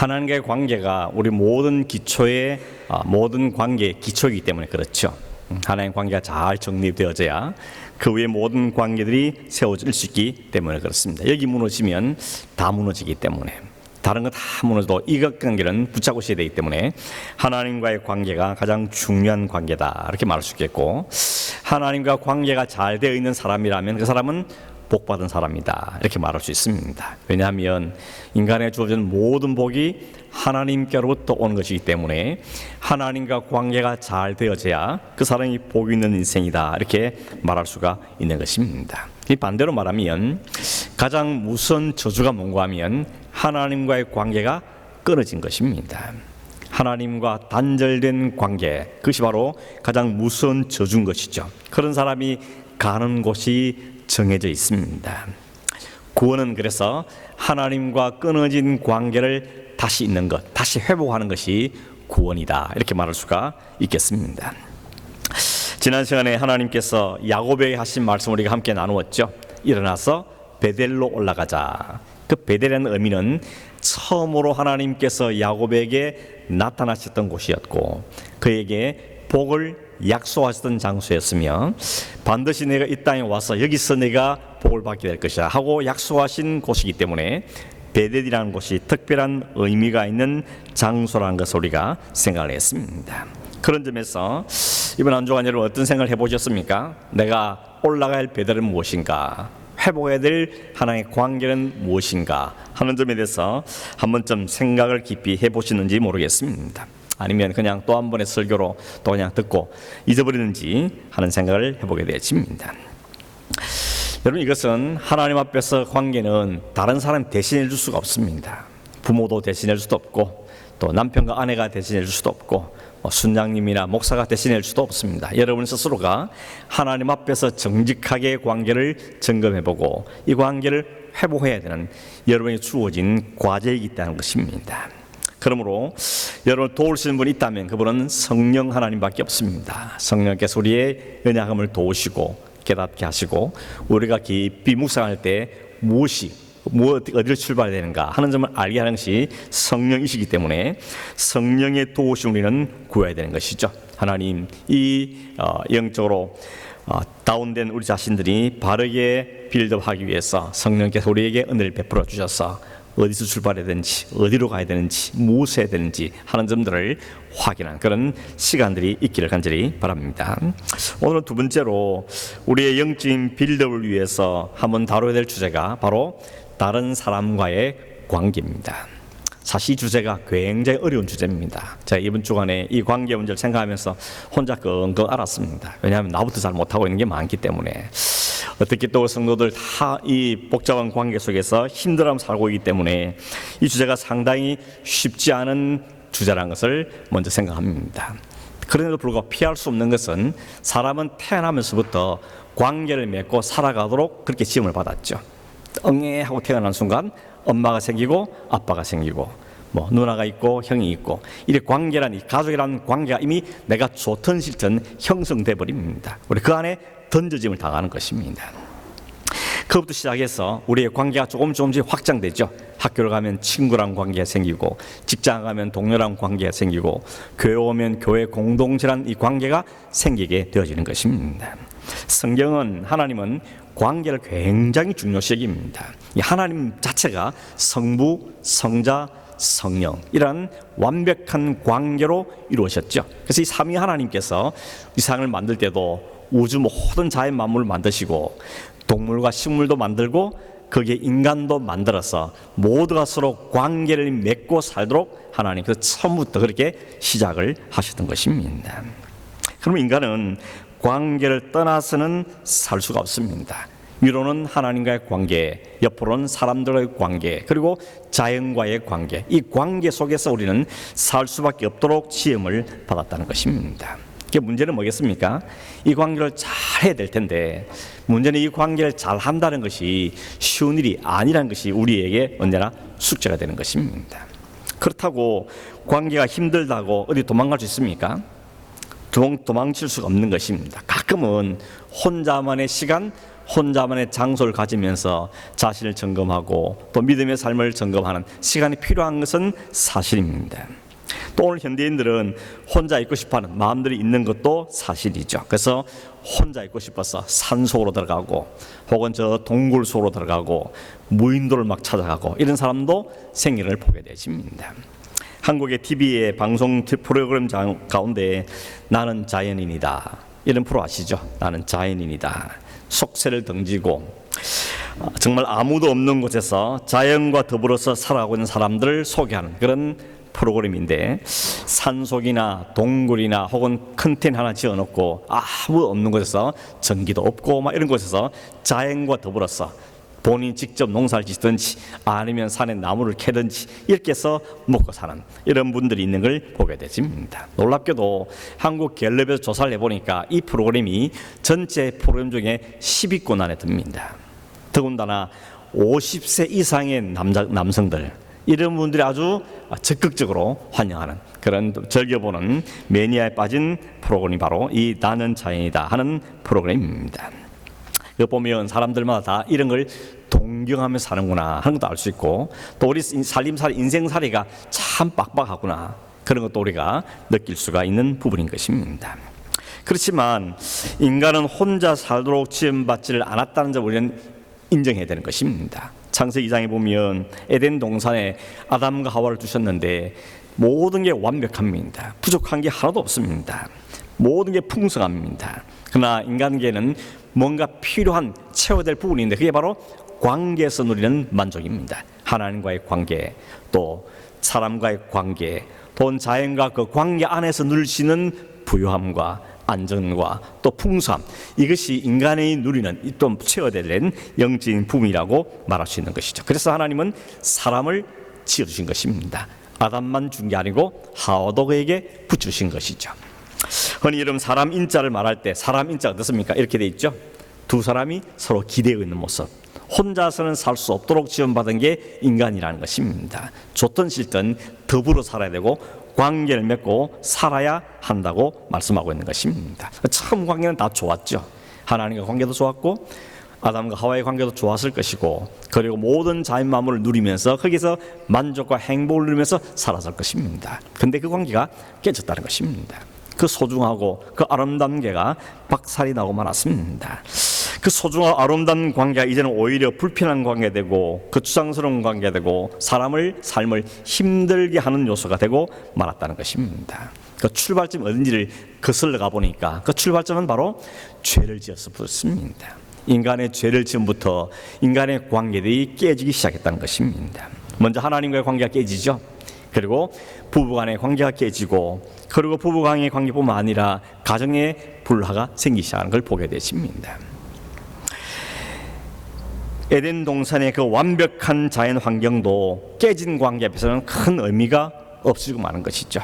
하나님과의 관계가 우리 모든 기초의 모든 관계의 기초이기 때문에 그렇죠. 하나님 관계가 잘 정립되어져야 그 위에 모든 관계들이 세워질 수 있기 때문에 그렇습니다. 여기 무너지면 다 무너지기 때문에, 다른 거 다 무너져도 이것관계는 붙잡고 있어야 되기 때문에 하나님과의 관계가 가장 중요한 관계다, 이렇게 말할 수 있겠고, 하나님과 관계가 잘 되어 있는 사람이라면 그 사람은 복받은 사람이다, 이렇게 말할 수 있습니다. 왜냐하면 인간에 주어진 모든 복이 하나님께로부터 오는 것이기 때문에 하나님과 관계가 잘 되어져야 그 사람이 복 있는 인생이다, 이렇게 말할 수가 있는 것입니다. 이 반대로 말하면 가장 무서운 저주가 뭔가 하면 하나님과의 관계가 끊어진 것입니다. 하나님과 단절된 관계, 그것이 바로 가장 무서운 저주인 것이죠. 그런 사람이 가는 곳이 정해져 있습니다. 구원은 그래서 하나님과 끊어진 관계를 다시 잇는 것, 다시 회복하는 것이 구원이다, 이렇게 말할 수가 있겠습니다. 지난 시간에 하나님께서 야곱에게 하신 말씀을 우리가 함께 나누었죠. 일어나서 베델로 올라가자. 그 베델이라는 의미는 처음으로 하나님께서 야곱에게 나타나셨던 곳이었고, 그에게 복을 약속하셨던 장소였으며, 반드시 내가 이 땅에 와서 여기서 내가 복을 받게 될 것이다 하고 약속하신 곳이기 때문에 베델이라는 곳이 특별한 의미가 있는 장소라는 것을 우리가 생각을 했습니다. 그런 점에서 이번 한 주간 여러분 어떤 생각을 해보셨습니까? 내가 올라가야 할 베델은 무엇인가? 회복해야 될 하나님의 관계는 무엇인가 하는 점에 대해서 한 번쯤 생각을 깊이 해보시는지 모르겠습니다. 아니면 그냥 또 한 번의 설교로 또 그냥 듣고 잊어버리는지 하는 생각을 해보게 되어집니다. 여러분, 이것은 하나님 앞에서 관계는 다른 사람 대신해 줄 수가 없습니다. 부모도 대신해 줄 수도 없고, 또 남편과 아내가 대신해 줄 수도 없고, 순장님이나 목사가 대신해 줄 수도 없습니다. 여러분 스스로가 하나님 앞에서 정직하게 관계를 점검해보고 이 관계를 회복해야 되는 여러분이 주어진 과제이기 때문에 것입니다. 그러므로 여러분을 도우시는 분이 있다면 그분은 성령 하나님밖에 없습니다. 성령께서 우리의 연약함을 도우시고 깨닫게 하시고, 우리가 깊이 묵상할 때 어디를 출발해야 되는가 하는 점을 알게 하는 것이 성령이시기 때문에 성령의 도우심 우리는 구해야 되는 것이죠. 하나님, 이 영적으로 다운된 우리 자신들이 바르게 빌드업하기 위해서 성령께서 우리에게 은혜를 베풀어 주셔서 어디서 출발해야 되는지, 어디로 가야 되는지, 무엇을 해야 되는지 하는 점들을 확인한 그런 시간들이 있기를 간절히 바랍니다. 오늘은 두 번째로 우리의 영적인 빌드업을 위해서 한번 다뤄야 될 주제가 바로 다른 사람과의 관계입니다. 사실 이 주제가 굉장히 어려운 주제입니다. 제가 이번 주간에 이 관계 문제를 생각하면서 혼자 끙끙 앓았습니다. 왜냐하면 나부터 잘 못하고 있는 게 많기 때문에. 어떻게 또 성도들 다 이 복잡한 관계 속에서 힘들어하며 살고 있기 때문에 이 주제가 상당히 쉽지 않은 주제라는 것을 먼저 생각합니다. 그런데도 불구하고 피할 수 없는 것은 사람은 태어나면서부터 관계를 맺고 살아가도록 그렇게 지음을 받았죠. 응애하고 태어난 순간 엄마가 생기고 아빠가 생기고 누나가 있고 형이 있고, 이 관계란, 이 가족이라는 관계가 이미 내가 좋든 싫든 형성돼 버립니다. 우리 그 안에 던져짐을 당하는 것입니다. 그것부터 시작해서 우리의 관계가 조금씩 확장되죠. 학교를 가면 친구랑 관계가 생기고, 직장 가면 동료랑 관계가 생기고, 교회 오면 교회 공동체란 이 관계가 생기게 되어지는 것입니다. 성경은, 하나님은 관계를 굉장히 중요시 여깁니다. 이 하나님 자체가 성부, 성자, 성령, 이런 완벽한 관계로 이루어졌죠. 그래서 이 삼위 하나님께서 이 세상을 만들 때도 우주 모든 자연 만물을 만드시고 동물과 식물도 만들고 거기에 인간도 만들어서 모두가 서로 관계를 맺고 살도록 하나님께서 처음부터 그렇게 시작을 하셨던 것입니다. 그럼 인간은 관계를 떠나서는 살 수가 없습니다. 위로는 하나님과의 관계, 옆으로는 사람들과의 관계, 그리고 자연과의 관계, 이 관계 속에서 우리는 살 수밖에 없도록 지음을 받았다는 것입니다. 문제는 뭐겠습니까? 이 관계를 잘 해야 될 텐데, 문제는 이 관계를 잘 한다는 것이 쉬운 일이 아니라는 것이 우리에게 언제나 숙제가 되는 것입니다. 그렇다고 관계가 힘들다고 어디 도망갈 수 있습니까? 도망칠 수가 없는 것입니다. 가끔은 혼자만의 시간, 혼자만의 장소를 가지면서 자신을 점검하고 또 믿음의 삶을 점검하는 시간이 필요한 것은 사실입니다. 또 오늘 현대인들은 혼자 있고 싶어하는 마음들이 있는 것도 사실이죠. 그래서 혼자 있고 싶어서 산속으로 들어가고 혹은 저 동굴 속으로 들어가고 무인도를 막 찾아가고 이런 사람도 생기를 보게 되십니다. 한국의 TV의 방송 프로그램 가운데 나는 자연인이다 이런 프로 아시죠? 나는 자연인이다. 속세를 던지고 정말 아무도 없는 곳에서 자연과 더불어서 살아가고 있는 사람들을 소개하는 그런 프로그램인데, 산속이나 동굴이나 혹은 큰 텐트 하나 지어놓고 아무 없는 곳에서 전기도 없고 막 이런 곳에서 자연과 더불어서 본인이 직접 농사를 짓든지 아니면 산에 나무를 캐든지 이렇게 해서 먹고 사는 이런 분들이 있는 걸 보게 되십니다. 놀랍게도 한국 갤럽에서 조사를 해보니까 이 프로그램이 전체 프로그램 중에 10위권 안에 듭니다. 더군다나 50세 이상의 남성들 이런 분들이 아주 적극적으로 환영하는 그런 즐겨보는 매니아에 빠진 프로그램이 바로 이 나는 자연이다 하는 프로그램입니다. 이거 보면 사람들마다 다 이런 걸 동경하며 사는구나 하는 것도 알 수 있고, 또 우리 살림살이 인생살이가 참 빡빡하구나 그런 것도 우리가 느낄 수가 있는 부분인 것입니다. 그렇지만 인간은 혼자 살도록 지음받지를 않았다는 점을 우리는 인정해야 되는 것입니다. 창세기 2장에 보면 에덴 동산에 아담과 하와를 두셨는데 모든 게 완벽합니다. 부족한 게 하나도 없습니다. 모든 게 풍성합니다. 그러나 인간계는 뭔가 필요한 채워야 될 부분인데 그게 바로 관계에서 누리는 만족입니다. 하나님과의 관계, 또 사람과의 관계, 또 자연과 그 관계 안에서 누릴 수 있는 부유함과 안정과 또 풍성함, 이것이 인간이 누리는 또 채워야 될 영적인 부분이라고 말할 수 있는 것이죠. 그래서 하나님은 사람을 지어주신 것입니다. 아담만 준 게 아니고 하와도 그에게 붙여주신 것이죠. 흔히 여러분 사람 인자를 말할 때 사람 인자가 어떻습니까? 이렇게 돼 있죠. 두 사람이 서로 기대어 있는 모습. 혼자서는 살 수 없도록 지원받은 게 인간이라는 것입니다. 좋든 싫든 더불어 살아야 되고 관계를 맺고 살아야 한다고 말씀하고 있는 것입니다. 처음 관계는 다 좋았죠. 하나님과 관계도 좋았고 아담과 하와의 관계도 좋았을 것이고, 그리고 모든 자연 만물을 누리면서 거기서 만족과 행복을 누리면서 살았을 것입니다. 그런데 그 관계가 깨졌다는 것입니다. 그 소중하고 그 아름다운 관계가 박살이 나고 말았습니다. 그 소중하고 아름다운 관계가 이제는 오히려 불편한 관계되고 거추장스러운 관계되고 사람을 삶을 힘들게 하는 요소가 되고 말았다는 것입니다. 그 출발점 어딘지를 거슬러 가보니까 그 출발점은 바로 죄를 지어서 부릅니다. 인간의 죄를 지음부터 인간의 관계들이 깨지기 시작했다는 것입니다. 먼저 하나님과의 관계가 깨지죠. 그리고 부부간의 관계가 깨지고, 그리고 부부간의 관계뿐만 아니라 가정의 불화가 생기기 시작하는 걸 보게 되십니다. 에덴 동산의 그 완벽한 자연 환경도 깨진 관계 앞에서는 큰 의미가 없어지고 마는 것이죠.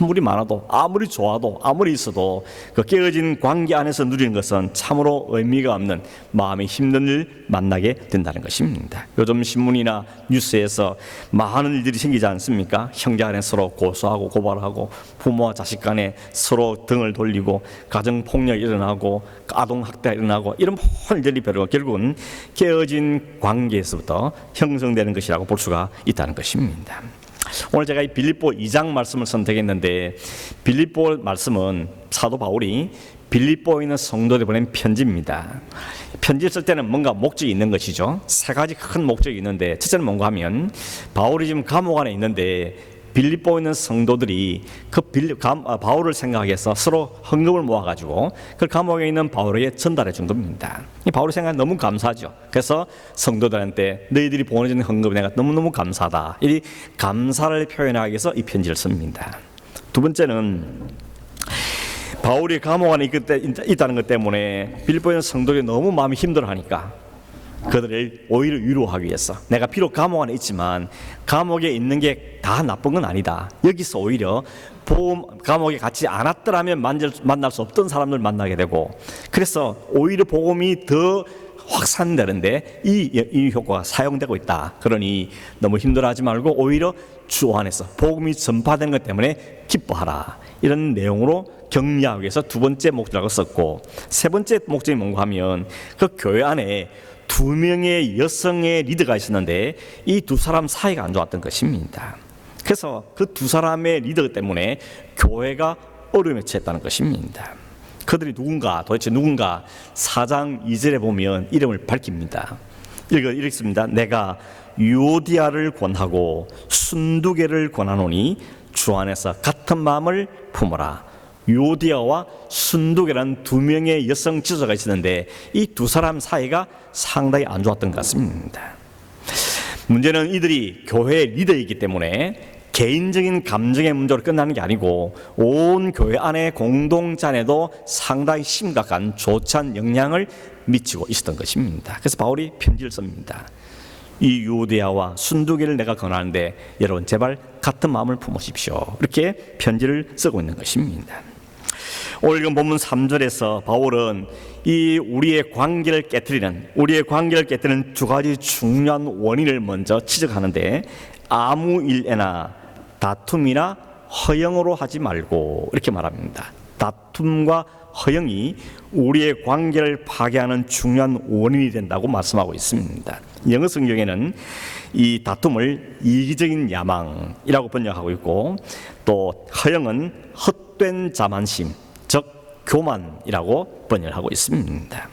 아무리 많아도 아무리 좋아도 아무리 있어도 그 깨어진 관계 안에서 누리는 것은 참으로 의미가 없는 마음이 힘든 일 만나게 된다는 것입니다. 요즘 신문이나 뉴스에서 많은 일들이 생기지 않습니까? 형제 간에 서로 고소하고 고발하고 부모와 자식 간에 서로 등을 돌리고 가정폭력이 일어나고 아동학대가 일어나고 이런 모든 일들이 결국은 깨어진 관계에서부터 형성되는 것이라고 볼 수가 있다는 것입니다. 오늘 제가 이 빌립보 2장 말씀을 선택했는데, 빌립보 말씀은 사도 바울이 빌립보에 있는 성도들에 보낸 편지입니다. 편지를 쓸 때는 뭔가 목적이 있는 것이죠. 세 가지 큰 목적이 있는데, 첫째는 뭔가 하면 바울이 지금 감옥 안에 있는데 빌립보에 있는 성도들이 그 바울을 생각해서 서로 헌금을 모아가지고 그 감옥에 있는 바울에게 전달해 준 겁니다. 이 바울의 생각이 너무 감사하죠. 그래서 성도들한테 너희들이 보내준 헌금에 내가 너무너무 감사하다, 이 감사를 표현하기 위해서 이 편지를 씁니다. 두 번째는 바울이 감옥 안에 있다는 것 때문에 빌립보에 있는 성도들이 너무 마음이 힘들어하니까 그들을 오히려 위로하기 위해서, 내가 비록 감옥 안에 있지만 감옥에 있는 게 다 나쁜 건 아니다. 여기서 오히려 감옥에 갇지 않았더라면 만날 수 없던 사람들 만나게 되고, 그래서 오히려 복음이 더 확산되는데 이 효과가 사용되고 있다. 그러니 너무 힘들어하지 말고 오히려 주 안에서 복음이 전파되는 것 때문에 기뻐하라. 이런 내용으로 격리하기 위해서 두 번째 목적이라고 썼고, 세 번째 목적이 뭔가 하면 그 교회 안에 두 명의 여성의 리더가 있었는데 이 두 사람 사이가 안 좋았던 것입니다. 그래서 그 두 사람의 리더 때문에 교회가 어려움에 처했다는 것입니다. 그들이 도대체 누군가 4장 2절에 보면 이름을 밝힙니다. 읽습니다. 내가 유오디아를 권하고 순두개를 권하노니 주 안에서 같은 마음을 품어라. 유오디아와 순두개라는 두 명의 여성 지도자가 있었는데 이 두 사람 사이가 상당히 안 좋았던 것 같습니다. 문제는 이들이 교회의 리더이기 때문에 개인적인 감정의 문제로 끝나는 게 아니고 온 교회 안에 공동체 안에도 상당히 심각한 좋지 않은 영향을 미치고 있었던 것입니다. 그래서 바울이 편지를 씁니다. 이 유오디아와 순두개를 내가 권하는데 여러분 제발 같은 마음을 품으십시오. 이렇게 편지를 쓰고 있는 것입니다. 오늘 읽은 본문 3절에서 바울은 이 우리의 관계를 깨뜨리는 두 가지 중요한 원인을 먼저 지적하는데, 아무 일에나 다툼이나 허영으로 하지 말고 이렇게 말합니다. 다툼과 허영이 우리의 관계를 파괴하는 중요한 원인이 된다고 말씀하고 있습니다. 영어 성경에는 이 다툼을 이기적인 야망이라고 번역하고 있고, 또 허영은 헛된 자만심, 즉 교만이라고 번역하고 있습니다.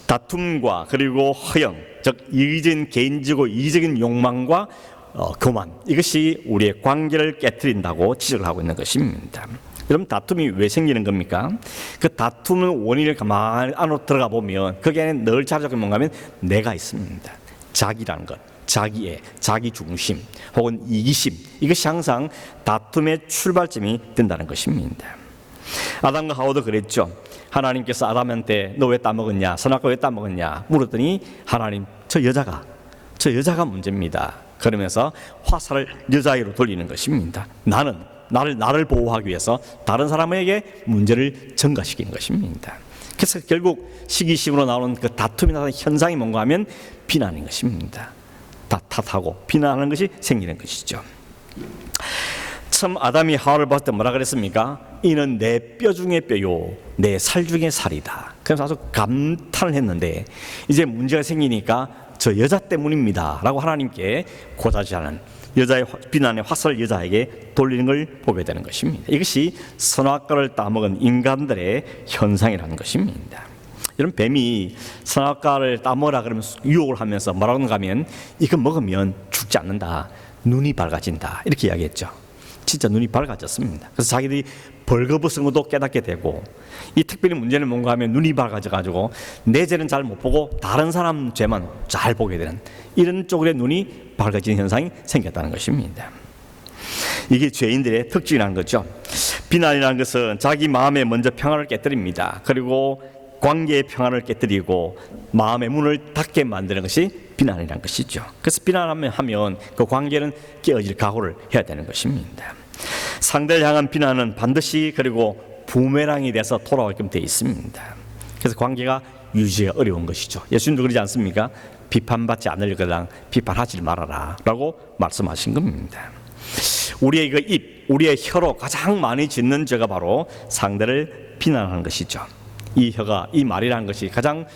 다툼과 그리고 허영, 즉 이기적인 개인적이고 이기적인 욕망과 교만, 이것이 우리의 관계를 깨뜨린다고 지적을 하고 있는 것입니다. 여러분, 다툼이 왜 생기는 겁니까? 그 다툼의 원인을 가만히 안으로 들어가 보면 거기 안에 늘 자작이 뭔가 하면 내가 있습니다. 자기라는 것, 자기애, 자기 중심 혹은 이기심, 이것이 항상 다툼의 출발점이 된다는 것입니다. 아담과 하와도 그랬죠. 하나님께서 아담한테 너 왜 따먹었냐, 선악과 왜 따먹었냐 물었더니 하나님, 저 여자가 문제입니다. 그러면서 화살을 여자에게로 돌리는 것입니다. 나를 보호하기 위해서 다른 사람에게 문제를 전가시키는 것입니다. 그래서 결국 시기심으로 나오는 그 다툼이 나타나는 현상이 뭔가 하면 비난인 것입니다. 탓하고 비난하는 것이 생기는 것이죠. 처음 아담이 하와를 봤을 때 뭐라 그랬습니까? 이는 내 뼈 중에 뼈요 내 살 중에 살이다. 그래서 아주 감탄을 했는데, 이제 문제가 생기니까 저 여자 때문입니다 라고 하나님께 고자질하는, 여자의 비난의 화살을 여자에게 돌리는 걸 보게 되는 것입니다. 이것이 선악과를 따먹은 인간들의 현상이라는 것입니다. 여러분, 뱀이 선악과를 따먹으라 그러면 유혹을 하면서 뭐라고 하는가 하면 이거 먹으면 죽지 않는다, 눈이 밝아진다, 이렇게 이야기했죠. 진짜 눈이 밝아졌습니다. 그래서 자기들이 벌거벗은 것도 깨닫게 되고, 이 특별히 문제는 뭔가 하면 눈이 밝아져가지고 내 죄는 잘 못 보고 다른 사람 죄만 잘 보게 되는, 이런 쪽으로 눈이 밝아지는 현상이 생겼다는 것입니다. 이게 죄인들의 특징이라는 거죠. 비난이라는 것은 자기 마음에 먼저 평화를 깨뜨립니다. 그리고 관계의 평화를 깨뜨리고 마음의 문을 닫게 만드는 것이 비난이라는 것이죠. 그래서 비난하면 그 관계는 깨어질 각오를 해야 되는 것입니다. 상대를 향한 비난은 반드시 그리고 부메랑이 돼서 돌아오게끔 되어 있습니다. 그래서 관계가 유지가 어려운 것이죠. 예수님도 그러지 않습니까? 비판받지 않으려거든 비판하지 말아라 라고 말씀하신 겁니다. 우리의 그 입, 우리의 혀로 가장 많이 짓는 죄가 바로 상대를 비난하는 것이죠. 이 말이라는 것이 가장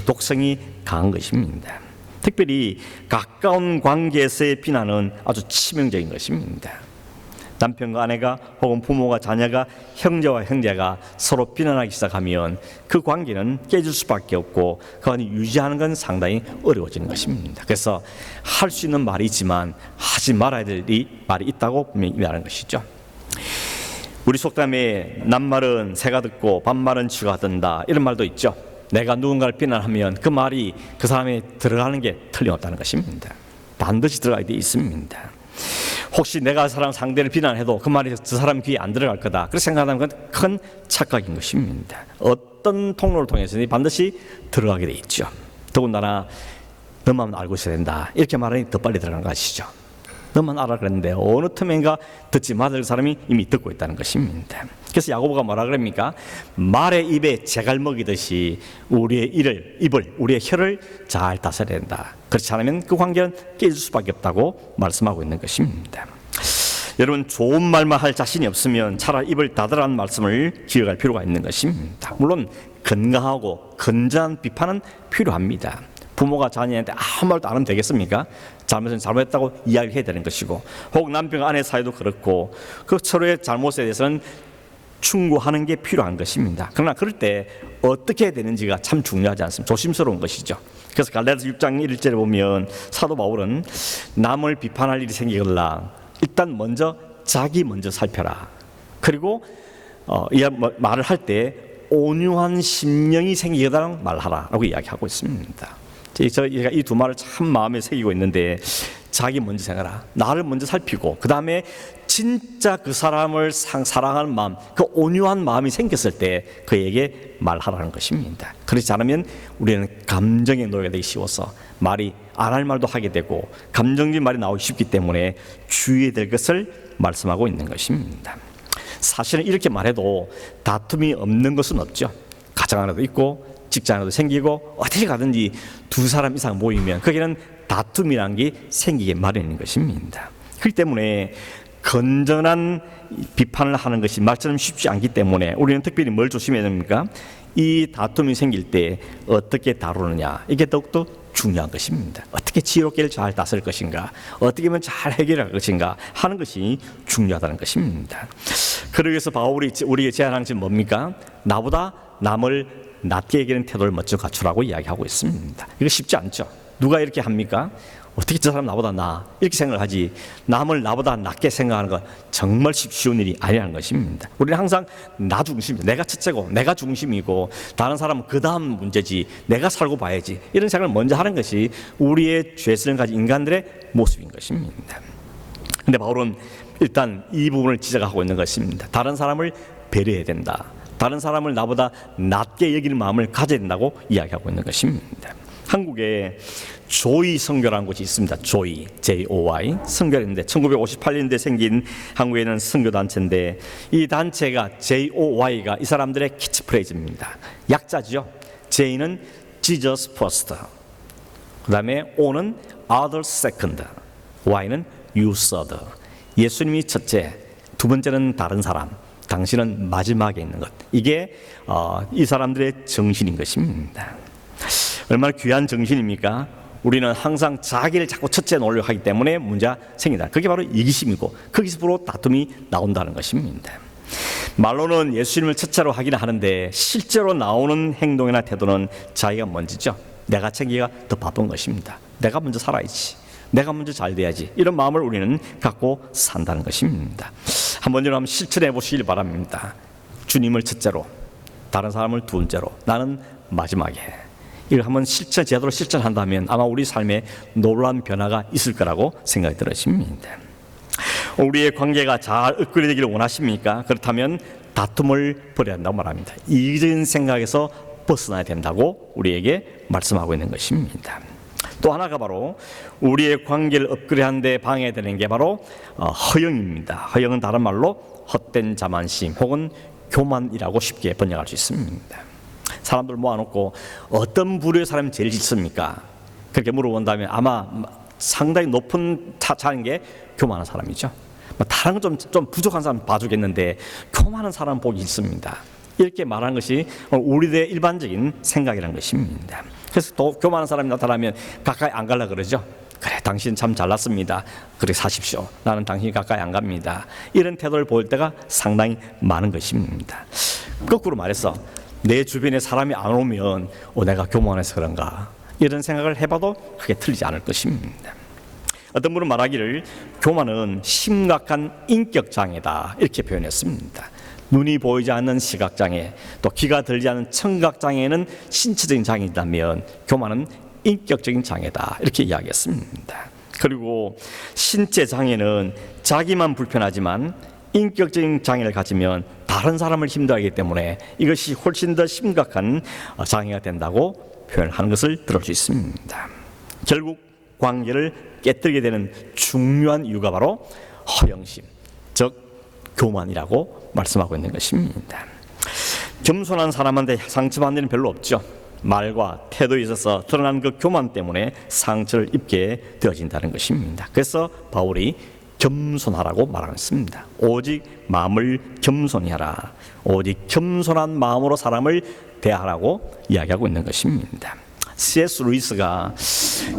독성이 강한 것입니다. 특별히 가까운 관계에서의 비난은 아주 치명적인 것입니다. 남편과 아내가 혹은 부모가 자녀가, 형제와 형제가 서로 비난하기 시작하면 그 관계는 깨질 수밖에 없고 그 안에 유지하는 건 상당히 어려워지는 것입니다. 그래서 할 수 있는 말이 있지만 하지 말아야 될 말이 있다고 분명히 말하는 것이죠. 우리 속담에 낱말은 새가 듣고 반말은 쥐가 든다, 이런 말도 있죠. 내가 누군가를 비난하면 그 말이 그 사람에 들어가는 게 틀림없다는 것입니다. 반드시 들어가야 돼 있습니다. 혹시 내가 상대를 비난해도 그 말이 그 사람 귀에 안 들어갈 거다, 그렇게 생각하는 건 큰 착각인 것입니다. 어떤 통로를 통해서는 반드시 들어가게 돼 있죠. 더군다나 너만 알고 있어야 된다, 이렇게 말하니 더 빨리 들어가는 거 아시죠? 너만 알아 그랬는데 어느 틈엔가 듣지 말아야 될 사람이 이미 듣고 있다는 것입니다. 그래서 야고보가 뭐라 그럽니까? 말의 입에 재갈 먹이듯이 우리의 우리의 혀를 잘 다스려야 된다. 그렇지 않으면 그 관계는 깨질 수밖에 없다고 말씀하고 있는 것입니다. 여러분, 좋은 말만 할 자신이 없으면 차라리 입을 닫으라는 말씀을 기억할 필요가 있는 것입니다. 물론 건강하고 건전한 비판은 필요합니다. 부모가 자녀한테 아무 말도 안 하면 되겠습니까? 잘못은 잘못했다고 이야기해야 되는 것이고, 혹 남편과 아내 사이도 그렇고, 그 서로의 잘못에 대해서는 충고하는 게 필요한 것입니다. 그러나 그럴 때 어떻게 해야 되는지가 참 중요하지 않습니까? 조심스러운 것이죠. 그래서 갈라디아서 6장 1절에 보면 사도 바울은 남을 비판할 일이 생기거나 일단 먼저 자기 먼저 살펴라. 그리고 말을 할 때 온유한 심령이 생기거나 말하라라고 이야기하고 있습니다. 제가 이 두 말을 참 마음에 새기고 있는데, 자기 먼저 생각하라. 나를 먼저 살피고 그 다음에 진짜 그 사람을 사랑하는 마음, 그 온유한 마음이 생겼을 때 그에게 말하라는 것입니다. 그렇지 않으면 우리는 감정에 놓이게 되기 쉬워서 말이 안 할 말도 하게 되고 감정적인 말이 나오기 쉽기 때문에 주의해야 될 것을 말씀하고 있는 것입니다. 사실은 이렇게 말해도 다툼이 없는 것은 없죠. 가정 안에도 있고 직장 안에도 생기고 어디에 가든지 두 사람 이상 모이면 거기는 다툼이라는 게 생기게 마련인 것입니다. 그렇기 때문에 건전한 비판을 하는 것이 말처럼 쉽지 않기 때문에 우리는 특별히 뭘 조심해야 됩니까? 이 다툼이 생길 때 어떻게 다루느냐, 이게 더욱더 중요한 것입니다. 어떻게 지혜롭게 잘 다스릴 것인가, 어떻게 하면 잘 해결할 것인가 하는 것이 중요하다는 것입니다. 그러기 위해서 바울이 우리에게 제안하는 것은 뭡니까? 나보다 남을 낮게 여기는 태도를 먼저 갖추라고 이야기하고 있습니다. 이거 쉽지 않죠. 누가 이렇게 합니까? 어떻게 저 사람 나보다 나 이렇게 생각하지, 남을 나보다 낮게 생각하는 건 정말 쉬운 일이 아니라는 것입니다. 우리는 항상 나 중심이다. 내가 첫째고 내가 중심이고 다른 사람은 그 다음 문제지, 내가 살고 봐야지, 이런 생각을 먼저 하는 것이 우리의 죄성을 가진 인간들의 모습인 것입니다. 그런데 바울은 일단 이 부분을 지적하고 있는 것입니다. 다른 사람을 배려해야 된다. 다른 사람을 나보다 낮게 여기는 마음을 가져야 된다고 이야기하고 있는 것입니다. 한국에 조이 선교라는 곳이 있습니다. 조이, J-O-Y 선교인데 1958년도에 생긴 한국에는 선교단체인데, 이 단체가 J-O-Y가 이 사람들의 키치프레이즈입니다. 약자죠. J는 Jesus first, 그 다음에 O는 others second, Y는 you third. 예수님이 첫째, 두 번째는 다른 사람, 당신은 마지막에 있는 것. 이게 이 사람들의 정신인 것입니다. 얼마나 귀한 정신입니까? 우리는 항상 자기를 자꾸 첫째 놓으려고 하기 때문에 문제가 생긴다. 그게 바로 이기심이고 거기서 바로 다툼이 나온다는 것입니다. 말로는 예수님을 첫째로 하기는 하는데 실제로 나오는 행동이나 태도는 자기가 먼저죠. 내가 챙기기가 더 바쁜 것입니다. 내가 먼저 살아야지, 내가 먼저 잘 돼야지, 이런 마음을 우리는 갖고 산다는 것입니다. 한번 여러분 실천해 보시길 바랍니다. 주님을 첫째로, 다른 사람을 두 번째로, 나는 마지막에. 이걸 한번 제대로 실천한다면 아마 우리 삶에 놀라운 변화가 있을 거라고 생각이 들어집니다. 우리의 관계가 잘 이끌어지기를 원하십니까? 그렇다면 다툼을 버려야 한다고 말합니다. 이기적인 생각에서 벗어나야 된다고 우리에게 말씀하고 있는 것입니다. 또 하나가 바로 우리의 관계를 업그레이드하는 데 방해되는 게 바로 허영입니다. 허영은 다른 말로 헛된 자만심 혹은 교만이라고 쉽게 번역할 수 있습니다. 사람들 모아놓고 어떤 부류의 사람이 제일 싫습니까? 그렇게 물어본다면 아마 상당히 높은 차인 게 교만한 사람이죠. 다른 건 좀 부족한 사람 봐주겠는데 교만한 사람 보기 싫습니다. 이렇게 말하는 것이 우리들의 일반적인 생각이라는 것입니다. 그래서 또 교만한 사람이 나타나면 가까이 안 가려고 그러죠. 그래, 당신 참 잘났습니다. 그래, 사십시오. 나는 당신이 가까이 안 갑니다. 이런 태도를 보일 때가 상당히 많은 것입니다. 거꾸로 말해서 내 주변에 사람이 안 오면 내가 교만해서 그런가, 이런 생각을 해봐도 크게 틀리지 않을 것입니다. 어떤 분은 말하기를 교만은 심각한 인격장애다 이렇게 표현했습니다. 눈이 보이지 않는 시각장애, 또 귀가 들리지 않는 청각장애는 신체적인 장애이다면 교만은 인격적인 장애다 이렇게 이야기했습니다. 그리고 신체 장애는 자기만 불편하지만 인격적인 장애를 가지면 다른 사람을 힘들어하기 때문에 이것이 훨씬 더 심각한 장애가 된다고 표현하는 것을 들을 수 있습니다. 결국 관계를 깨뜨리게 되는 중요한 이유가 바로 허영심, 즉 교만이라고 말씀하고 있는 것입니다. 겸손한 사람한테 상처받는 일은 별로 없죠. 말과 태도에 있어서 드러난 그 교만 때문에 상처를 입게 되어진다는 것입니다. 그래서 바울이 겸손하라고 말하고 있습니다. 오직 마음을 겸손히 하라. 오직 겸손한 마음으로 사람을 대하라고 이야기하고 있는 것입니다. C.S. 루이스가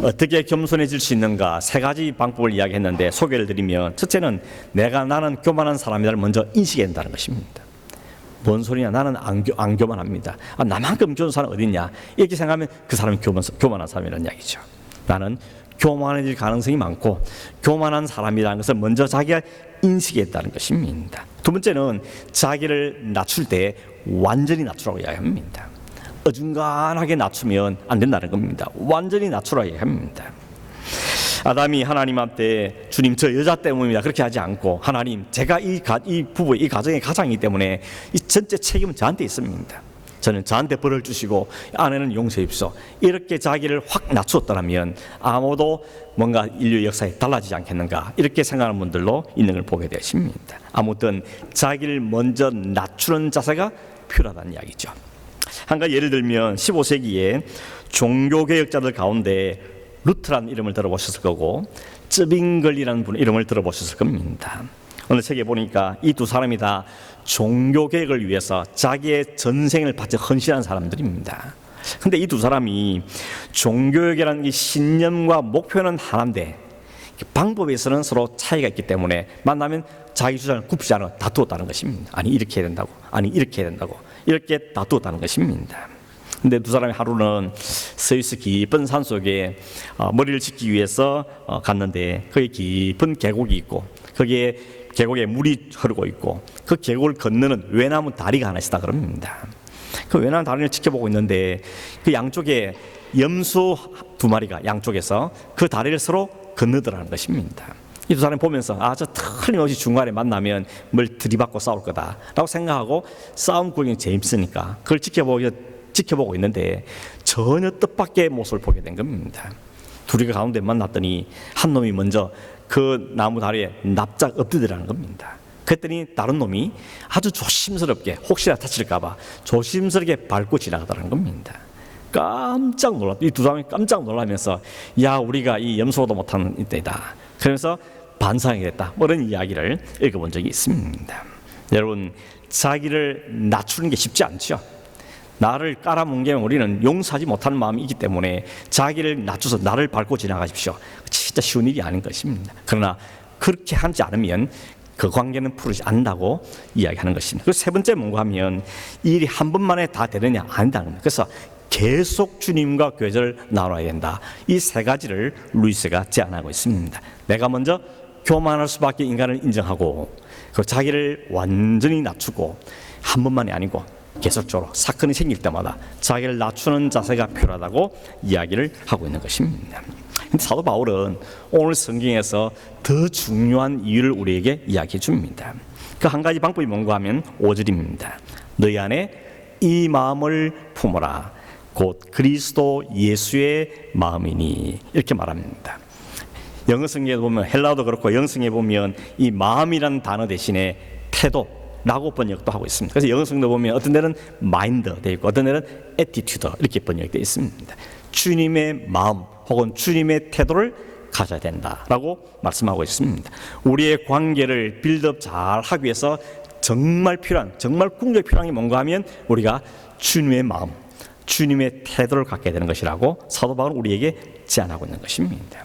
어떻게 겸손해질 수 있는가 세 가지 방법을 이야기했는데 소개를 드리면, 첫째는 나는 교만한 사람이라를 먼저 인식해야 된다는 것입니다. 뭔 소리냐, 나는 안 교만합니다. 나만큼 교만한 사람 어디 있냐, 이렇게 생각하면 그 사람이 교만한 사람이라는 이야기죠. 나는 교만해질 가능성이 많고 교만한 사람이라는 것을 먼저 자기가 인식했다는 것입니다. 두 번째는 자기를 낮출 때 완전히 낮추라고 이야기합니다. 어중간하게 낮추면 안 된다는 겁니다. 완전히 낮추라고 이야기합니다. 아담이 하나님 앞에 주님 저 여자 때문입니다 그렇게 하지 않고, 하나님 제가 이 부부의 이 가정의 가장이기 때문에 이 전체 책임은 저한테 있습니다. 저는 저한테 벌을 주시고 아내는 용서해 주십시오. 이렇게 자기를 확 낮추었더라면 아무도 뭔가 인류 역사에 달라지지 않겠는가, 이렇게 생각하는 분들로 있는 걸 보게 되십니다. 아무튼 자기를 먼저 낮추는 자세가 필요하다는 이야기죠. 한 가지 예를 들면 15세기에 종교개혁자들 가운데 루트라는 이름을 들어보셨을 거고 쯔빙글이라는 분 이름을 들어보셨을 겁니다. 어느 책에 보니까 이 두 사람이 다 종교개혁을 위해서 자기의 전생을 바쳐 헌신한 사람들입니다. 근데 이 두 사람이 종교개혁이라는 이 신념과 목표는 하나인데 방법에서는 서로 차이가 있기 때문에 만나면 자기 주장을 굽히지 않아 다투었다는 것입니다. 아니 이렇게 해야 된다고, 아니 이렇게 해야 된다고, 이렇게 다투었다는 것입니다. 근데 두 사람이 하루는 스위스 깊은 산속에 머리를 짚기 위해서 갔는데 거기 깊은 계곡이 있고 거기에 계곡에 물이 흐르고 있고 그 계곡을 건너는 외나무 다리가 하나 있다 그럽니다. 그 외나무 다리를 지켜보고 있는데 그 양쪽에 염소 두 마리가 양쪽에서 그 다리를 서로 건너더라는 것입니다. 이 두 사람이 보면서 저 틀림없이 중간에 만나면 뭘 들이받고 싸울 거다라고 생각하고 싸움 구경이 재밌으니까 그걸 지켜보고 있는데 전혀 뜻밖의 모습을 보게 된 겁니다. 둘이 가운데 만났더니 한 놈이 먼저 그 나무 다리에 납작 엎드리라는 겁니다. 그랬더니 다른 놈이 아주 조심스럽게 혹시나 다칠까 봐 조심스럽게 밟고 지나가더라는 겁니다. 깜짝 놀랐다. 이 두 사람이 깜짝 놀라면서 야 우리가 이 염소도 못하는 이때다. 그러면서 반성하게 됐다. 이런 이야기를 읽어본 적이 있습니다. 여러분 자기를 낮추는 게 쉽지 않죠. 나를 깔아뭉개면 우리는 용서하지 못하는 마음이 있기 때문에 자기를 낮춰서 나를 밟고 지나가십시오. 진짜 쉬운 일이 아닌 것입니다. 그러나 그렇게 하지 않으면 그 관계는 풀리지 않는다고 이야기하는 것입니다. 그리고 세 번째 뭔가 하면 이 일이 한 번만에 다 되느냐 아니다는 겁니다. 그래서 계속 주님과 교제를 나눠야 된다. 이 세 가지를 루이스가 제안하고 있습니다. 내가 먼저 교만할 수밖에 인간을 인정하고 그 자기를 완전히 낮추고 한 번만이 아니고 계속적으로 사건이 생길 때마다 자기를 낮추는 자세가 필요하다고 이야기를 하고 있는 것입니다. 근데 사도 바울은 오늘 성경에서 더 중요한 이유를 우리에게 이야기해 줍니다. 그 한 가지 방법이 뭔가 하면 5절입니다. 너희 안에 이 마음을 품어라. 곧 그리스도 예수의 마음이니. 이렇게 말합니다. 영어 성경에 보면 헬라어도 그렇고 영어 성경에 보면 이 마음이라는 단어 대신에 태도 라고 번역도 하고 있습니다. 그래서 영어 성경도 보면 어떤 데는 마인드 되어 있고 어떤 데는 애티튜드 이렇게 번역되어 있습니다. 주님의 마음 혹은 주님의 태도를 가져야 된다라고 말씀하고 있습니다. 우리의 관계를 빌드업 잘 하기 위해서 정말 궁극적으로 필요한 게 뭔가 하면 우리가 주님의 마음, 주님의 태도를 갖게 되는 것이라고 사도 바울은 우리에게 제안하고 있는 것입니다.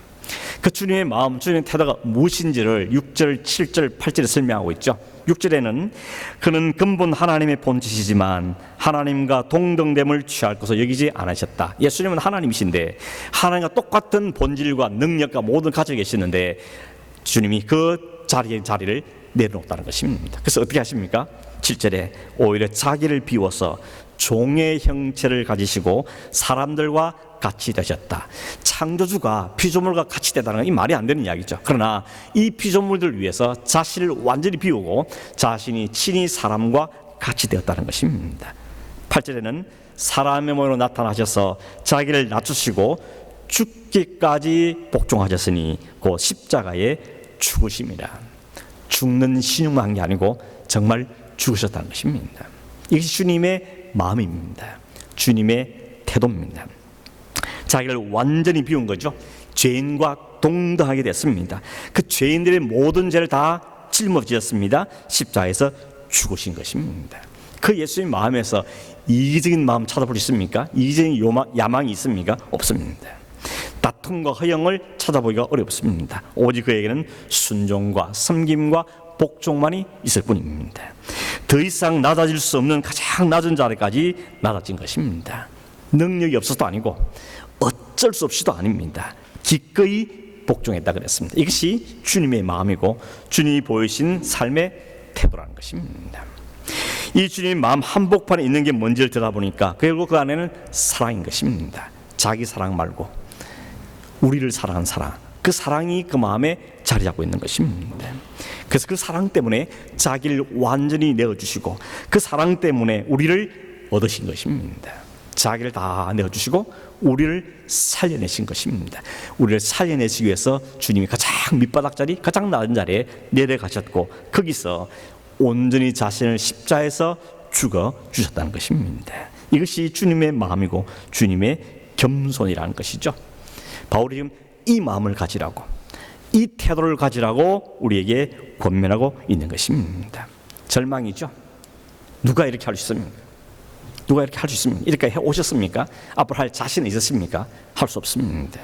그 주님의 마음, 주님의 태도가 무엇인지를 6절, 7절, 8절에 설명하고 있죠. 6절에는 그는 근본 하나님의 본체시지만 하나님과 동등됨을 취할 것을 여기지 않으셨다. 예수님은 하나님이신데 하나님과 똑같은 본질과 능력과 모든 가지고 계시는데 주님이 그 자리를 내려놓았다는 것입니다. 그래서 어떻게 하십니까? 7절에 오히려 자기를 비워서 종의 형체를 가지시고 사람들과 같이 되셨다. 창조주가 피조물과 같이 되다는 건 이 말이 안 되는 이야기죠. 그러나 이 피조물들 위해서 자신을 완전히 비우고 자신이 친히 사람과 같이 되었다는 것입니다. 8절에는 사람의 모양으로 나타나셔서 자기를 낮추시고 죽기까지 복종하셨으니 곧 십자가에 죽으심이라. 죽는 신용만 한 게 아니고 정말 죽으셨다는 것입니다. 이것이 주님의 마음입니다. 주님의 태도입니다. 자기를 완전히 비운 거죠. 죄인과 동등하게 됐습니다. 그 죄인들의 모든 죄를 다 짊어지셨습니다. 십자가에서 죽으신 것입니다. 그 예수님 마음에서 이기적인 마음 찾아볼 수 있습니까? 이기적인 야망이 있습니까? 없습니다. 다툼과 허영을 찾아보기가 어렵습니다. 오직 그에게는 순종과 섬김과 복종만이 있을 뿐입니다. 더 이상 낮아질 수 없는 가장 낮은 자리까지 낮아진 것입니다. 능력이 없어서도 아니고 어쩔 수 없이도 아닙니다. 기꺼이 복종했다 그랬습니다. 이것이 주님의 마음이고 주님이 보이신 삶의 태도라는 것입니다. 이 주님의 마음 한복판에 있는 게 뭔지를 들어보니까 결국 그 안에는 사랑인 것입니다. 자기 사랑 말고 우리를 사랑한 사랑, 그 사랑이 그 마음에 자리 잡고 있는 것입니다. 그래서 그 사랑 때문에 자기를 완전히 내어주시고 그 사랑 때문에 우리를 얻으신 것입니다. 자기를 다 내어주시고 우리를 살려내신 것입니다. 우리를 살려내시기 위해서 주님이 가장 밑바닥 자리, 가장 낮은 자리에 내려가셨고 거기서 온전히 자신을 십자에서 죽어 주셨다는 것입니다. 이것이 주님의 마음이고 주님의 겸손이라는 것이죠. 바울이 지금 이 마음을 가지라고, 이 태도를 가지라고 우리에게 권면하고 있는 것입니다. 절망이죠. 누가 이렇게 할 수 있습니까? 누가 이렇게 할 수 있습니까? 이렇게 해 오셨습니까? 앞으로 할 자신이 있었습니까? 할 수 없습니다.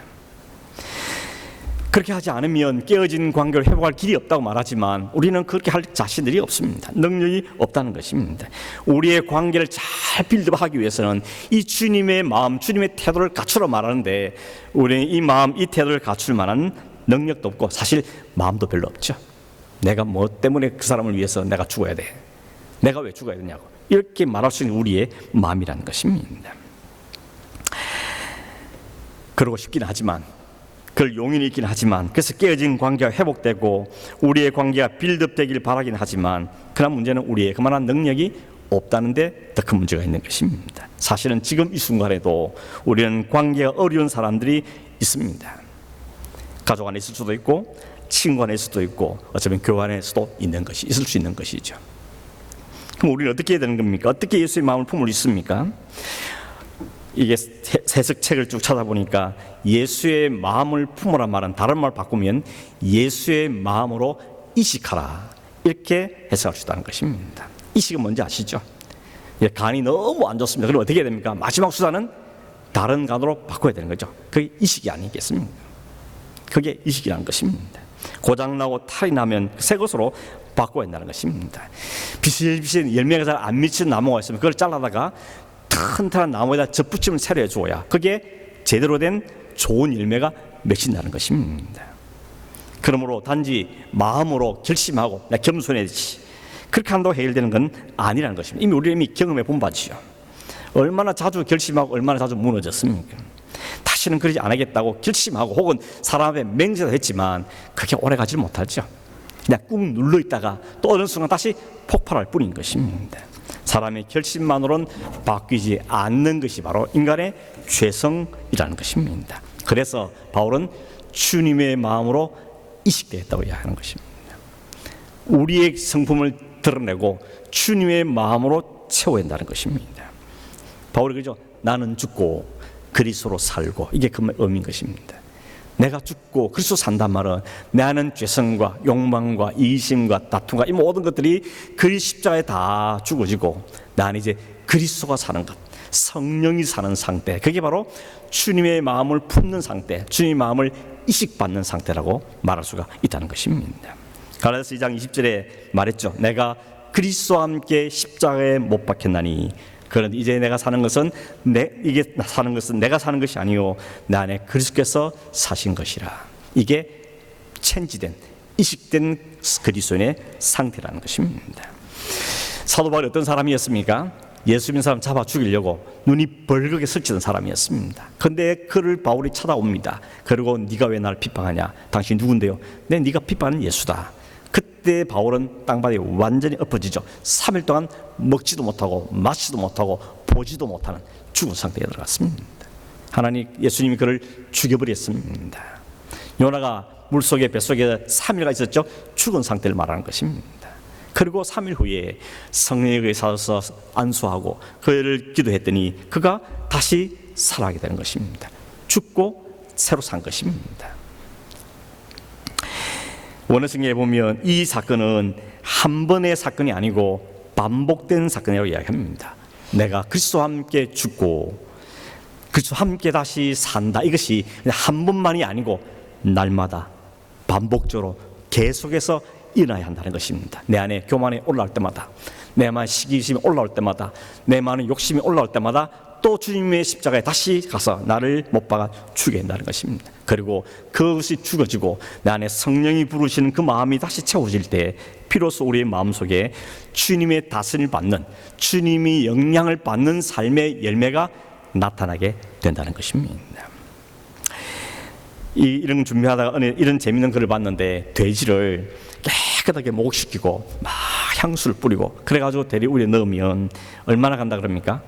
그렇게 하지 않으면 깨어진 관계를 회복할 길이 없다고 말하지만 우리는 그렇게 할 자신들이 없습니다. 능력이 없다는 것입니다. 우리의 관계를 잘 빌드업하기 위해서는 이 주님의 마음, 주님의 태도를 갖추라 말하는데 우리는 이 마음, 이 태도를 갖출 만한 능력도 없고 사실 마음도 별로 없죠. 내가 뭐 때문에 그 사람을 위해서 내가 죽어야 돼, 내가 왜 죽어야 되냐고 이렇게 말할 수 있는 우리의 마음이라는 것입니다. 그러고 싶긴 하지만, 그걸 용인이 있긴 하지만, 그래서 깨어진 관계가 회복되고 우리의 관계가 빌드업되길 바라긴 하지만 그러나 문제는 우리의 그만한 능력이 없다는 데 더 큰 문제가 있는 것입니다. 사실은 지금 이 순간에도 우리는 관계가 어려운 사람들이 있습니다. 가족 안에 있을 수도 있고 친구 안에 있을 수도 있고 어쩌면 교회 안에서도 있을 수 있는 것이죠. 그럼 우리는 어떻게 해야 되는 겁니까? 어떻게 예수의 마음을 품을 수 있습니까? 이게 해석책을 쭉 찾아보니까 예수의 마음을 품으라 말은 다른 말 바꾸면 예수의 마음으로 이식하라 이렇게 해석할 수 있다는 것입니다. 이식은 뭔지 아시죠? 간이 너무 안 좋습니다. 그럼 어떻게 해야 됩니까? 마지막 수단은 다른 간으로 바꿔야 되는 거죠. 그게 이식이 아니겠습니까? 그게 이식이라는 것입니다. 고장나고 탈이 나면 새 것으로 바꿔야 한다는 것입니다. 비실비실 열매가 잘 안 미치는 나무가 있으면 그걸 잘라다가 튼튼한 나무에다 접붙임을 새로 해줘야 그게 제대로 된 좋은 열매가 맺힌다는 것입니다. 그러므로 단지 마음으로 결심하고 나 겸손해야지 그렇게 한다고 해결되는 건 아니라는 것입니다. 이미 우리 경험해 본 바지요. 얼마나 자주 결심하고 얼마나 자주 무너졌습니까? 다시는 그러지 않겠다고 결심하고 혹은 사람 앞에 맹세도 했지만 그게 오래가지 못하죠. 그냥 꾹 눌러있다가 또 어느 순간 다시 폭발할 뿐인 것입니다. 사람의 결심만으로는 바뀌지 않는 것이 바로 인간의 죄성이라는 것입니다. 그래서 바울은 주님의 마음으로 이식되었다고 이야기하는 것입니다. 우리의 성품을 드러내고 주님의 마음으로 채워야 한다는 것입니다. 바울이 그죠? 나는 죽고 그리스도로 살고 이게 그 의미인 것입니다. 내가 죽고 그리스도 산단 말은 내 안은 죄성과 욕망과 이기심과 다툼과 이 모든 것들이 그리 십자가에 다 죽어지고 나는 이제 그리스도가 사는 것, 성령이 사는 상태, 그게 바로 주님의 마음을 품는 상태, 주님의 마음을 이식받는 상태라고 말할 수가 있다는 것입니다. 갈라디아서 2장 20절에 말했죠. 내가 그리스도와 함께 십자가에 못 박혔나니 그런데 이제 내가 사는 것은 내가 사는 것이 아니요 내 안에 그리스도께서 사신 것이라. 이게 체인지된 이식된 그리스도인의 상태라는 것입니다. 사도 바울이 어떤 사람이었습니까? 예수 믿는 사람 잡아 죽이려고 눈이 벌겋게 설치던 사람이었습니다. 그런데 그를 바울이 찾아옵니다. 그리고 네가 왜 나를 핍박하냐? 당신 누군데요? 네가 핍박하는 예수다. 그때 바울은 땅바닥에 완전히 엎어지죠. 3일 동안 먹지도 못하고 마시지도 못하고 보지도 못하는 죽은 상태에 들어갔습니다. 하나님 예수님이 그를 죽여버렸습니다. 요나가 물속에 뱃속에 3일간 있었죠. 죽은 상태를 말하는 것입니다. 그리고 3일 후에 성령에게 사서 안수하고 그를 기도했더니 그가 다시 살아가게 되는 것입니다. 죽고 새로 산 것입니다. 원어성경에 보면 이 사건은 한 번의 사건이 아니고 반복된 사건이라고 이야기합니다. 내가 그리스도와 함께 죽고 그리스도와 함께 다시 산다. 이것이 한 번만이 아니고 날마다 반복적으로 계속해서 일어나야 한다는 것입니다. 내 안에 교만이 올라올 때마다, 내 안에 시기심이 올라올 때마다, 내 안에 욕심이 올라올 때마다 또 주님의 십자가에 다시 가서 나를 못 박아 죽여야 한다는 것입니다. 그리고 그것이 죽어지고 내 안에 성령이 부르시는 그 마음이 다시 채워질 때 비로소 우리의 마음속에 주님의 다스림을 받는, 주님이 영향을 받는 삶의 열매가 나타나게 된다는 것입니다. 이런 준비하다가 이런 재밌는 글을 봤는데, 돼지를 깨끗하게 목욕시키고 막 향수를 뿌리고 그래가지고 대리 위에 넣으면 얼마나 간다 그럽니까?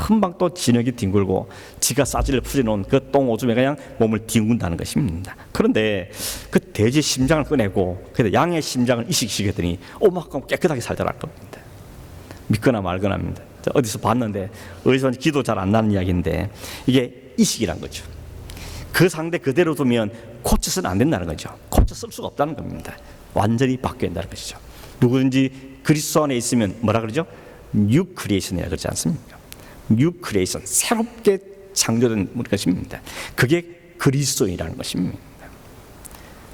금방 또 진흙이 뒹굴고 지가 싸지를 풀어놓은 그 똥오줌에 그냥 몸을 뒹군다는 것입니다. 그런데 그 돼지 심장을 꺼내고 그래서 양의 심장을 이식시켰더니 오만큼 깨끗하게 살더라는 겁니다. 믿거나 말거나 합니다. 어디서 봤는데, 어디서 기도 잘 안 나는 이야기인데, 이게 이식이란 거죠. 그 상태 그대로 두면 고쳐서는 안 된다는 거죠. 고쳐 쓸 수가 없다는 겁니다. 완전히 바뀌어야 된다는 것이죠. 누구든지 그리스도 안에 있으면 뭐라 그러죠? New Creation이라고 그러지 않습니까? New Creation, 새롭게 창조된 것입니다. 그게 그리스도인이라는 것입니다.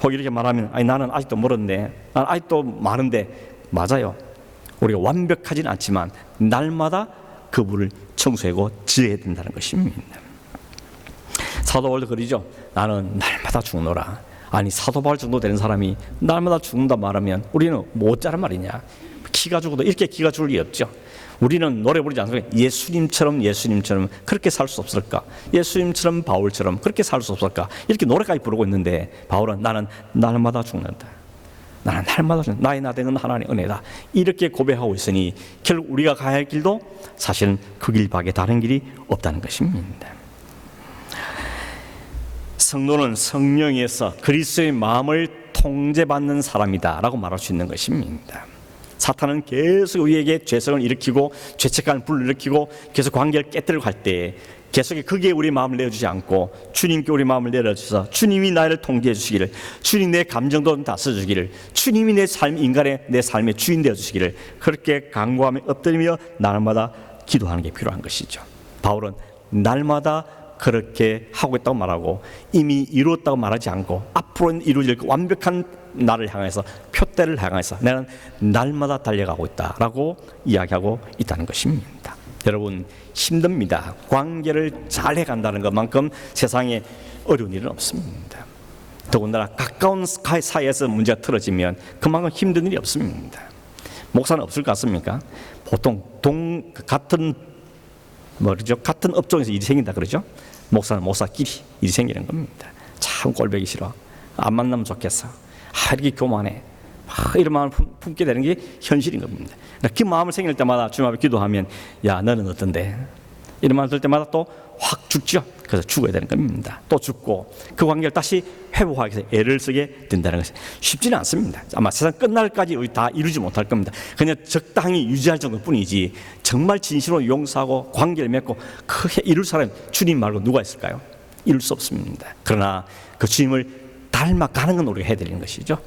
혹 이렇게 말하면 나는 아직도 멀었네, 나는 아직도 많은데, 맞아요. 우리가 완벽하지는 않지만 날마다 그분을 청소하고 지어야 된다는 것입니다. 사도 바울도 그러죠. 나는 날마다 죽노라. 아니, 사도 바울 정도 되는 사람이 날마다 죽는다 말하면 우리는 못 자란 말이냐. 기가 죽어도 이렇게 기가 죽을 리 없죠. 우리는 노래 부르지 않습니까? 예수님처럼 그렇게 살 수 없을까? 예수님처럼 바울처럼 그렇게 살 수 없을까? 이렇게 노래까지 부르고 있는데, 바울은 나는 날마다 죽는다. 나는 날마다 죽는다. 나의 나대는 하나님의 은혜다. 이렇게 고백하고 있으니 결국 우리가 가야 할 길도 사실은 그 길 밖에 다른 길이 없다는 것입니다. 성도는 성령에서 그리스도의 마음을 통제받는 사람이다 라고 말할 수 있는 것입니다. 사탄은 계속 우리에게 죄성을 일으키고 죄책감을 불러일으키고 계속 관계를 깨뜨리고 할 때 계속 거기에 우리 마음을 내어주지 않고 주님께 우리 마음을 내려주셔서 주님이 나를 통제해 주시기를, 주님 내 감정도 다스려 주기를, 주님이 내 삶, 인간의 내 삶의 주인 되어 주시기를, 그렇게 간구하며 엎드리며 날마다 기도하는 게 필요한 것이죠. 바울은 날마다 그렇게 하고 있다고 말하고, 이미 이루었다고 말하지 않고 앞으로 이루어질 완벽한 나를 향해서, 표대를 향해서 나는 날마다 달려가고 있다라고 이야기하고 있다는 것입니다. 여러분, 힘듭니다. 관계를 잘 해간다는 것만큼 세상에 어려운 일은 없습니다. 더군다나 가까운 사이에서 문제가 틀어지면 그만큼 힘든 일이 없습니다. 목사는 없을 것 같습니까? 보통 같은 업종에서 일이 생긴다 그러죠. 목사는 목사끼리 일이 생기는 겁니다. 참 꼴보기 싫어, 안 만나면 좋겠어, 이렇게 교만해, 이런 마음을 품게 되는 게 현실인 겁니다. 그 마음을 생길 때마다 주님 앞에 기도하면, 야, 너는 어떤데? 이런 마음 들 때마다 또 확 죽죠. 그래서 죽어야 되는 겁니다. 또 죽고 그 관계를 다시 회복하기 위해서 애를 쓰게 된다는 것이 쉽지는 않습니다. 아마 세상 끝날까지 다 이루지 못할 겁니다. 그냥 적당히 유지할 정도뿐이지 정말 진심으로 용서하고 관계를 맺고 크게 이룰 사람이 주님 말고 누가 있을까요? 이룰 수 없습니다. 그러나 그 주님을 닮아가는 건 우리가 해야 되는 것이죠.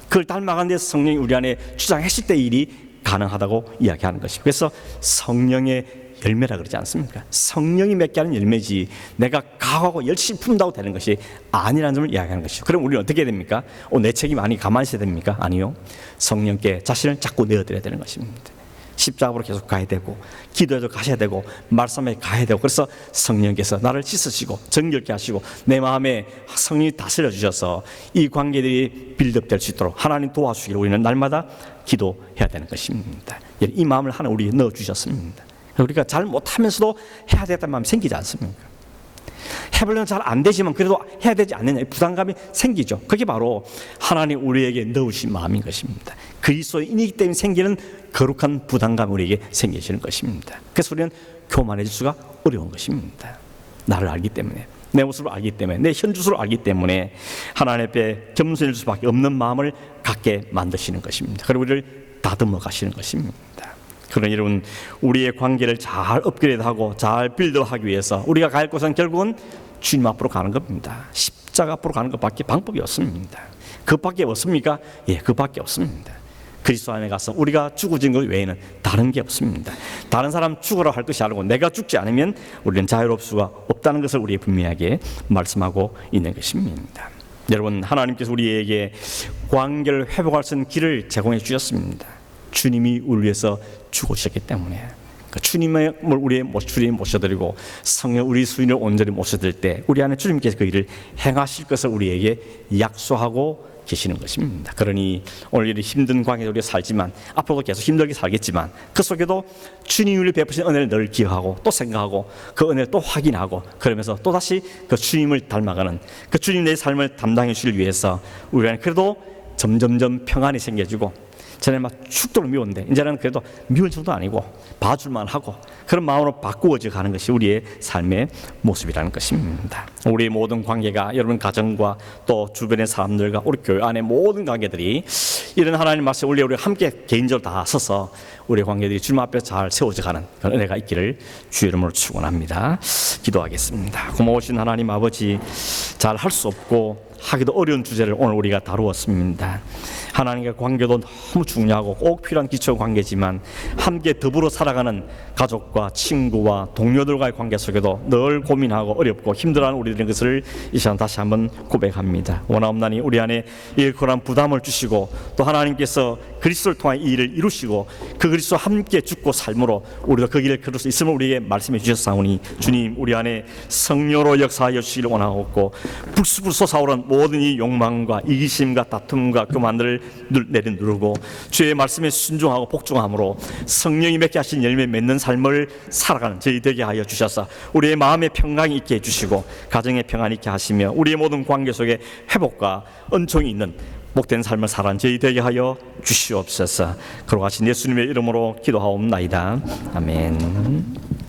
그걸 닮아가는 데서 성령이 우리 안에 주장했을 때 일이 가능하다고 이야기하는 것이고, 그래서 성령의 열매라 그러지 않습니까? 성령이 맺게 하는 열매지 내가 각오하고 열심히 품다고 되는 것이 아니라는 점을 이야기하는 것이죠. 그럼 우리는 어떻게 해야 됩니까? 내 책임 아니 가만히 있어야 됩니까? 아니요. 성령께 자신을 자꾸 내어드려야 되는 것입니다. 십자가로 계속 가야 되고, 기도해도 가셔야 되고, 말씀에 가야 되고, 그래서 성령께서 나를 씻으시고 정결케 하시고 내 마음에 성령이 다스려 주셔서 이 관계들이 빌드업 될 수 있도록 하나님 도와주시기를 우리는 날마다 기도해야 되는 것입니다. 이 마음을 하나 우리에게 넣어주셨습니다. 우리가 잘 못하면서도 해야 되겠다는 마음이 생기지 않습니까? 해보려면 잘 안 되지만 그래도 해야 되지 않느냐, 부담감이 생기죠. 그게 바로 하나님 우리에게 넣으신 마음인 것입니다. 그리스도인이기 때문에 생기는 거룩한 부담감이 우리에게 생기시는 것입니다. 그래서 우리는 교만해질 수가 어려운 것입니다. 나를 알기 때문에, 내 모습을 알기 때문에, 내 현주소를 알기 때문에 하나님 앞에 겸손해질 수밖에 없는 마음을 갖게 만드시는 것입니다. 그리고 우리를 다듬어 가시는 것입니다. 그러니 여러분, 우리의 관계를 잘 업그레이드하고 잘 빌드하기 위해서 우리가 갈 곳은 결국은 주님 앞으로 가는 겁니다. 십자가 앞으로 가는 것밖에 방법이 없습니다. 그밖에 없습니까? 예, 그밖에 없습니다. 그리스도 안에 가서 우리가 죽어진 것 외에는 다른 게 없습니다. 다른 사람 죽으라 할 것이 아니고 내가 죽지 않으면 우리는 자유로울 수가 없다는 것을 우리에게 분명하게 말씀하고 있는 것입니다. 여러분, 하나님께서 우리에게 관계를 회복할 수 있는 길을 제공해 주셨습니다. 주님이 우리 위해서 죽으셨기 때문에. 주님을 주님 모셔드리고 성령 우리 수인을 온전히 모셔드릴 때 우리 안에 주님께서 그 일을 행하실 것을 우리에게 약속하고 계시는 것입니다. 그러니 오늘 이 힘든 관계에 우리가 살지만 앞으로도 계속 힘들게 살겠지만 그 속에도 주님이 우리 베푸신 은혜를 늘 기억하고 또 생각하고 그 은혜를 또 확인하고 그러면서 또다시 그 주님을 닮아가는 그 주님 내 삶을 담당해 주시기 위해서 우리 안에 그래도 점점점 평안이 생겨지고 전에는 막 축도로 미웠는데 이제는 그래도 미울 정도 아니고 봐줄만 하고 그런 마음으로 바꾸어져 가는 것이 우리의 삶의 모습이라는 것입니다. 우리의 모든 관계가 여러분 가정과 또 주변의 사람들과 우리 교회 안의 모든 관계들이 이런 하나님 말씀 우리가 함께 개인적으로 다 서서 우리의 관계들이 주님 앞에 잘 세워져 가는 그런 은혜가 있기를 주의 이름으로 축원합니다. 기도하겠습니다. 고마우신 하나님 아버지, 잘 할 수 없고 하기도 어려운 주제를 오늘 우리가 다루었습니다. 하나님과 관계도 너무 중요하고 꼭 필요한 기초 관계지만 함께 더불어 살아가는 가족과 친구와 동료들과의 관계 속에도 늘 고민하고 어렵고 힘들어하는 우리들인 것을 이 시간 다시 한번 고백합니다. 원하옵나니 우리 안에 일컬한 부담을 주시고 또 하나님께서 그리스도를 통한 이 일을 이루시고 그 그리스도와 함께 죽고 삶으로 우리가 그 길을 걸을 수 있음을 우리에게 말씀해 주셨사오니 주님 우리 안에 성령으로 역사하여 주시기를 원하옵고 불쑥불 솟아오른 모든 이 욕망과 이기심과 다툼과 교만들을 내려누르고 주의 말씀에 순종하고 복종함으로 성령이 맺게 하신 열매 맺는 삶을 살아가는 저희 되게 하여 주셔서 우리의 마음의 평강이 있게 해주시고 가정의 평안이 있게 하시며 우리의 모든 관계 속에 회복과 은총이 있는 복된 삶을 살아가는 저희 되게 하여 주시옵소서. 그러하신 예수님의 이름으로 기도하옵나이다. 아멘.